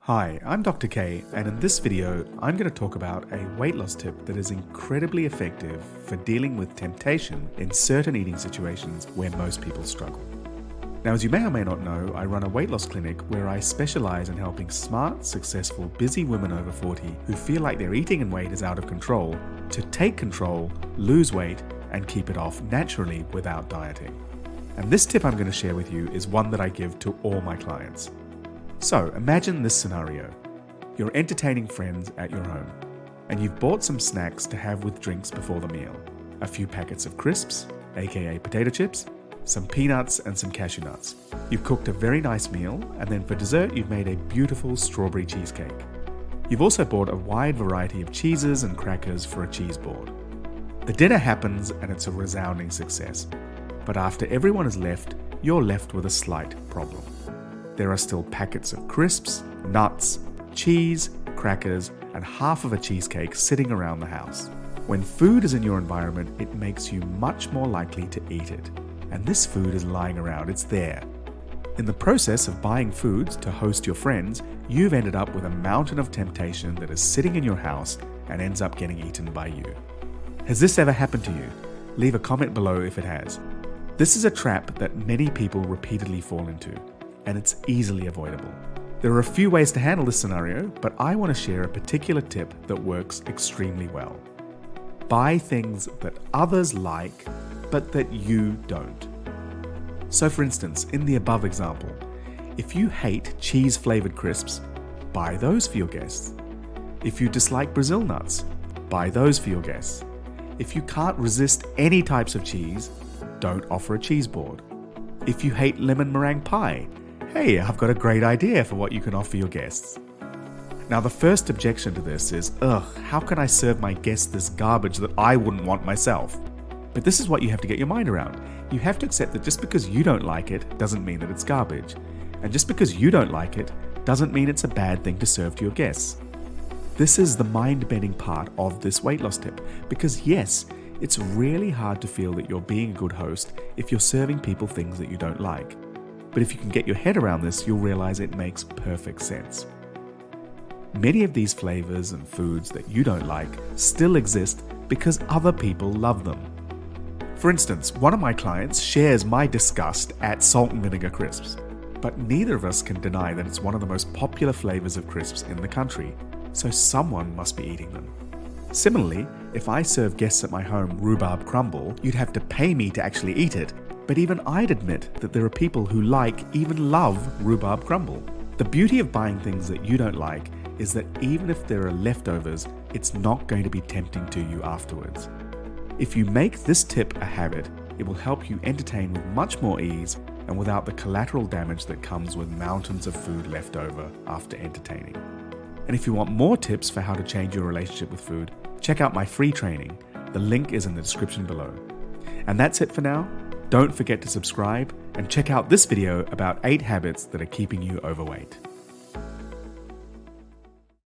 Hi, I'm Dr. K, and in this video, I'm going to talk about a weight loss tip that is incredibly effective for dealing with temptation in certain eating situations where most people struggle. Now, as you may or may not know, I run a weight loss clinic where I specialize in helping smart, successful, busy women over 40 who feel like their eating and weight is out of control to take control, lose weight, and keep it off naturally without dieting. And this tip I'm going to share with you is one that I give to all my clients. So imagine this scenario. You're entertaining friends at your home, and you've bought some snacks to have with drinks before the meal. A few packets of crisps, aka potato chips, some peanuts and some cashew nuts. You've cooked a very nice meal, and then for dessert you've made a beautiful strawberry cheesecake. You've also bought a wide variety of cheeses and crackers for a cheese board. The dinner happens and it's a resounding success. But after everyone has left, you're left with a slight problem. There are still packets of crisps, nuts, cheese, crackers, and half of a cheesecake sitting around the house. When food is in your environment, it makes you much more likely to eat it. And this food is lying around, it's there. In the process of buying foods to host your friends, you've ended up with a mountain of temptation that is sitting in your house and ends up getting eaten by you. Has this ever happened to you? Leave a comment below if it has. This is a trap that many people repeatedly fall into, and it's easily avoidable. There are a few ways to handle this scenario, but I want to share a particular tip that works extremely well. Buy things that others like, but that you don't. So for instance, in the above example, if you hate cheese-flavored crisps, buy those for your guests. If you dislike Brazil nuts, buy those for your guests. If you can't resist any types of cheese, don't offer a cheese board. If you hate lemon meringue pie, hey, I've got a great idea for what you can offer your guests. Now, the first objection to this is, how can I serve my guests this garbage that I wouldn't want myself? But this is what you have to get your mind around. You have to accept that just because you don't like it doesn't mean that it's garbage. And just because you don't like it doesn't mean it's a bad thing to serve to your guests. This is the mind-bending part of this weight loss tip, because yes, it's really hard to feel that you're being a good host if you're serving people things that you don't like. But if you can get your head around this, you'll realize it makes perfect sense. Many of these flavors and foods that you don't like still exist because other people love them. For instance, one of my clients shares my disgust at salt and vinegar crisps, but neither of us can deny that it's one of the most popular flavors of crisps in the country, so someone must be eating them. Similarly, if I serve guests at my home rhubarb crumble, you'd have to pay me to actually eat it. But even I'd admit that there are people who even love rhubarb crumble. The beauty of buying things that you don't like is that even if there are leftovers, it's not going to be tempting to you afterwards. If you make this tip a habit, it will help you entertain with much more ease and without the collateral damage that comes with mountains of food left over after entertaining. And if you want more tips for how to change your relationship with food, check out my free training. The link is in the description below. And that's it for now. Don't forget to subscribe and check out this video about 8 habits that are keeping you overweight.